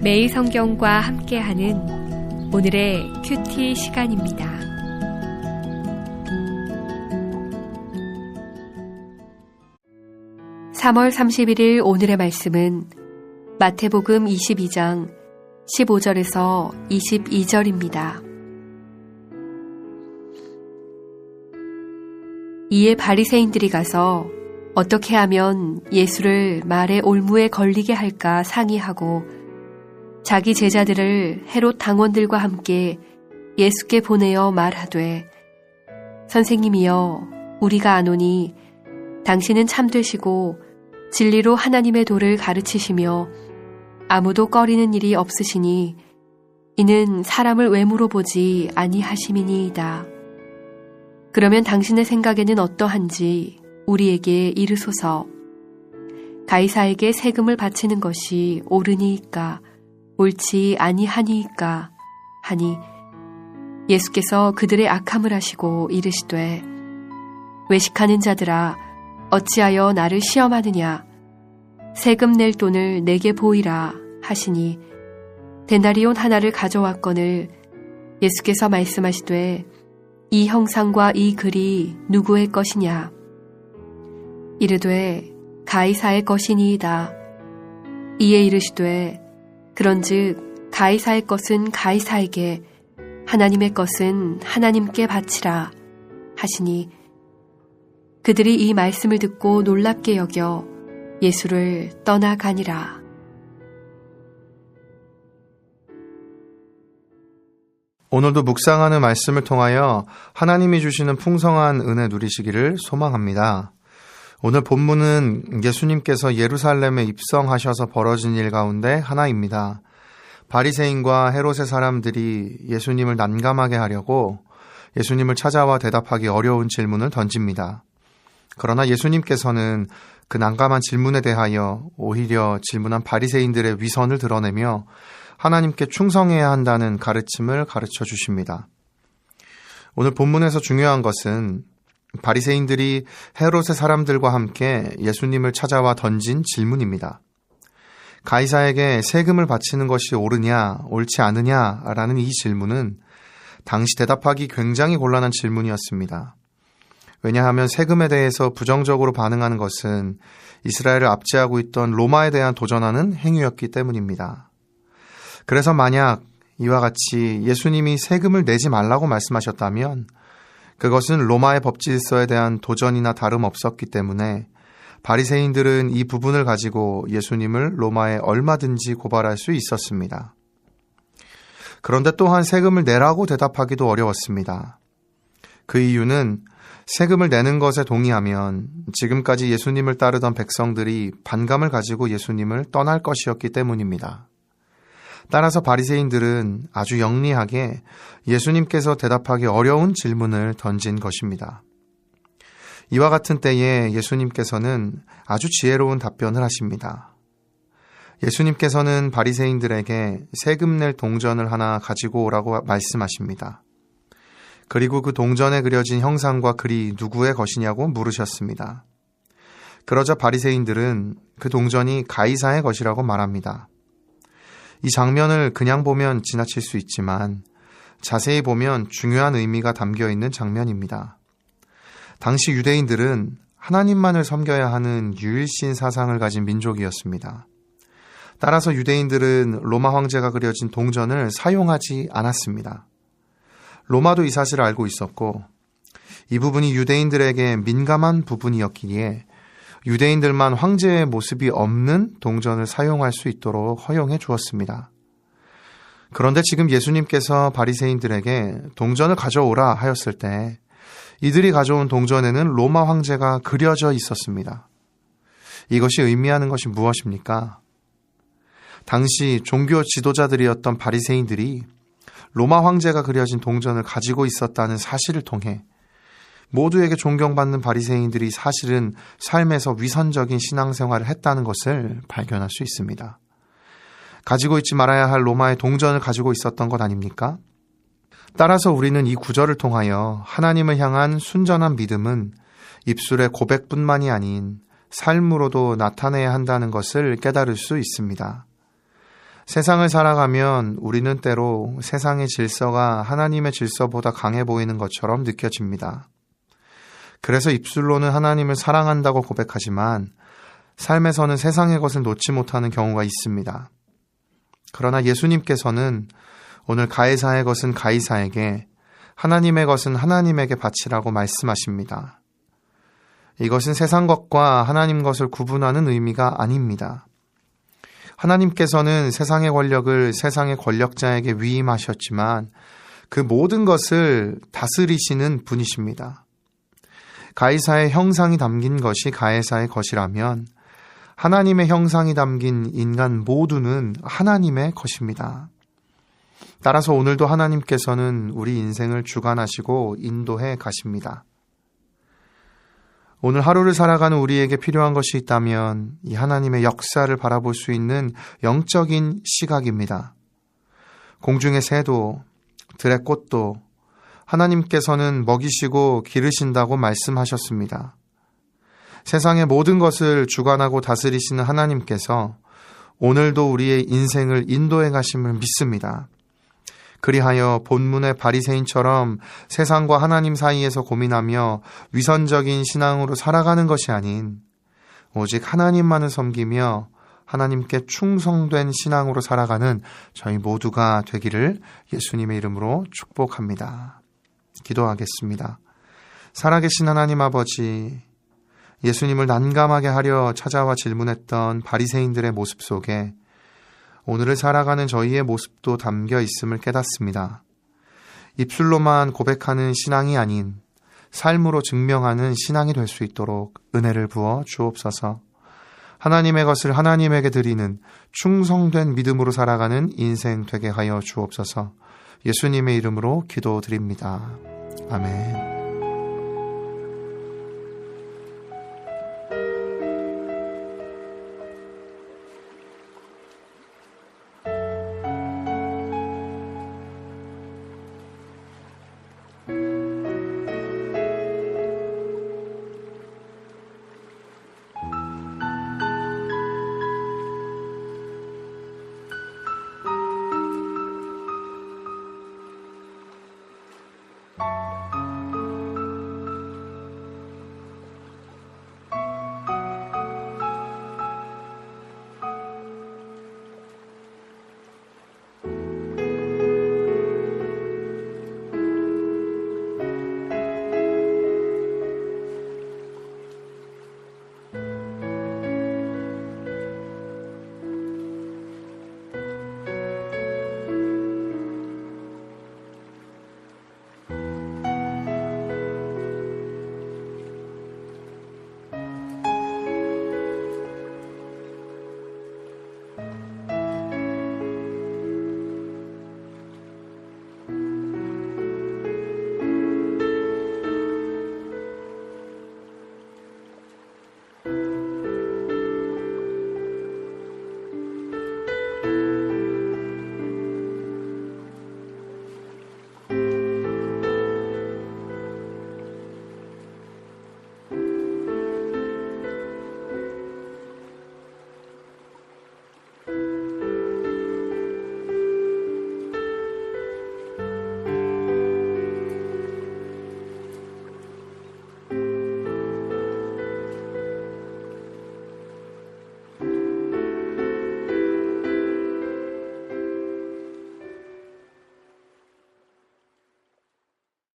매일 성경과 함께하는 오늘의 큐티 시간입니다. (3월 31일) 오늘의 말씀은 마태복음 22장 15절에서 22절입니다. 이에 바리새인들이 가서 어떻게 하면 예수를 말의 올무에 걸리게 할까 상의하고 자기 제자들을 헤롯 당원들과 함께 예수께 보내어 말하되, 선생님이여, 우리가 아노니 당신은 참되시고 진리로 하나님의 도를 가르치시며 아무도 꺼리는 일이 없으시니 이는 사람을 외모로 보지 아니하심이니이다. 그러면 당신의 생각에는 어떠한지 우리에게 이르소서. 가이사에게 세금을 바치는 것이 옳으니이까 옳지 아니하니이까 하니, 예수께서 그들의 악함을 아시고 이르시되, 외식하는 자들아, 어찌하여 나를 시험하느냐? 세금 낼 돈을 내게 보이라 하시니 데나리온 하나를 가져왔거늘 예수께서 말씀하시되, 이 형상과 이 글이 누구의 것이냐? 이르되 가이사의 것이니이다. 이에 이르시되, 그런즉 가이사의 것은 가이사에게, 하나님의 것은 하나님께 바치라 하시니, 그들이 이 말씀을 듣고 놀랍게 여겨 예수를 떠나가니라. 오늘도 묵상하는 말씀을 통하여 하나님이 주시는 풍성한 은혜 누리시기를 소망합니다. 오늘 본문은 예수님께서 예루살렘에 입성하셔서 벌어진 일 가운데 하나입니다. 바리새인과 헤롯의 사람들이 예수님을 난감하게 하려고 예수님을 찾아와 대답하기 어려운 질문을 던집니다. 그러나 예수님께서는 그 난감한 질문에 대하여 오히려 질문한 바리새인들의 위선을 드러내며 하나님께 충성해야 한다는 가르침을 가르쳐 주십니다. 오늘 본문에서 중요한 것은 바리새인들이 헤롯의 사람들과 함께 예수님을 찾아와 던진 질문입니다. 가이사에게 세금을 바치는 것이 옳으냐, 옳지 않으냐라는 이 질문은 당시 대답하기 굉장히 곤란한 질문이었습니다. 왜냐하면 세금에 대해서 부정적으로 반응하는 것은 이스라엘을 압제하고 있던 로마에 대한 도전하는 행위였기 때문입니다. 그래서 만약 이와 같이 예수님이 세금을 내지 말라고 말씀하셨다면 그것은 로마의 법질서에 대한 도전이나 다름없었기 때문에 바리새인들은 이 부분을 가지고 예수님을 로마에 얼마든지 고발할 수 있었습니다. 그런데 또한 세금을 내라고 대답하기도 어려웠습니다. 그 이유는 세금을 내는 것에 동의하면 지금까지 예수님을 따르던 백성들이 반감을 가지고 예수님을 떠날 것이었기 때문입니다. 따라서 바리새인들은 아주 영리하게 예수님께서 대답하기 어려운 질문을 던진 것입니다. 이와 같은 때에 예수님께서는 아주 지혜로운 답변을 하십니다. 예수님께서는 바리새인들에게 세금 낼 동전을 하나 가지고 오라고 말씀하십니다. 그리고 그 동전에 그려진 형상과 글이 누구의 것이냐고 물으셨습니다. 그러자 바리새인들은 그 동전이 가이사의 것이라고 말합니다. 이 장면을 그냥 보면 지나칠 수 있지만 자세히 보면 중요한 의미가 담겨 있는 장면입니다. 당시 유대인들은 하나님만을 섬겨야 하는 유일신 사상을 가진 민족이었습니다. 따라서 유대인들은 로마 황제가 그려진 동전을 사용하지 않았습니다. 로마도 이 사실을 알고 있었고 이 부분이 유대인들에게 민감한 부분이었기에 유대인들만 황제의 모습이 없는 동전을 사용할 수 있도록 허용해 주었습니다. 그런데 지금 예수님께서 바리새인들에게 동전을 가져오라 하였을 때 이들이 가져온 동전에는 로마 황제가 그려져 있었습니다. 이것이 의미하는 것이 무엇입니까? 당시 종교 지도자들이었던 바리새인들이 로마 황제가 그려진 동전을 가지고 있었다는 사실을 통해 모두에게 존경받는 바리새인들이 사실은 삶에서 위선적인 신앙생활을 했다는 것을 발견할 수 있습니다. 가지고 있지 말아야 할 로마의 동전을 가지고 있었던 것 아닙니까? 따라서 우리는 이 구절을 통하여 하나님을 향한 순전한 믿음은 입술의 고백뿐만이 아닌 삶으로도 나타내야 한다는 것을 깨달을 수 있습니다. 세상을 살아가면 우리는 때로 세상의 질서가 하나님의 질서보다 강해 보이는 것처럼 느껴집니다. 그래서 입술로는 하나님을 사랑한다고 고백하지만 삶에서는 세상의 것을 놓지 못하는 경우가 있습니다. 그러나 예수님께서는 오늘 가이사의 것은 가이사에게, 하나님의 것은 하나님에게 바치라고 말씀하십니다. 이것은 세상 것과 하나님 것을 구분하는 의미가 아닙니다. 하나님께서는 세상의 권력을 세상의 권력자에게 위임하셨지만 그 모든 것을 다스리시는 분이십니다. 가이사의 형상이 담긴 것이 가이사의 것이라면 하나님의 형상이 담긴 인간 모두는 하나님의 것입니다. 따라서 오늘도 하나님께서는 우리 인생을 주관하시고 인도해 가십니다. 오늘 하루를 살아가는 우리에게 필요한 것이 있다면 이 하나님의 역사를 바라볼 수 있는 영적인 시각입니다. 공중의 새도, 들의 꽃도 하나님께서는 먹이시고 기르신다고 말씀하셨습니다. 세상의 모든 것을 주관하고 다스리시는 하나님께서 오늘도 우리의 인생을 인도해 가심을 믿습니다. 그리하여 본문의 바리새인처럼 세상과 하나님 사이에서 고민하며 위선적인 신앙으로 살아가는 것이 아닌 오직 하나님만을 섬기며 하나님께 충성된 신앙으로 살아가는 저희 모두가 되기를 예수님의 이름으로 축복합니다. 기도하겠습니다. 살아계신 하나님 아버지, 예수님을 난감하게 하려 찾아와 질문했던 바리새인들의 모습 속에 오늘을 살아가는 저희의 모습도 담겨 있음을 깨닫습니다. 입술로만 고백하는 신앙이 아닌 삶으로 증명하는 신앙이 될 수 있도록 은혜를 부어 주옵소서. 하나님의 것을 하나님에게 드리는 충성된 믿음으로 살아가는 인생 되게 하여 주옵소서. 예수님의 이름으로 기도드립니다. 아멘.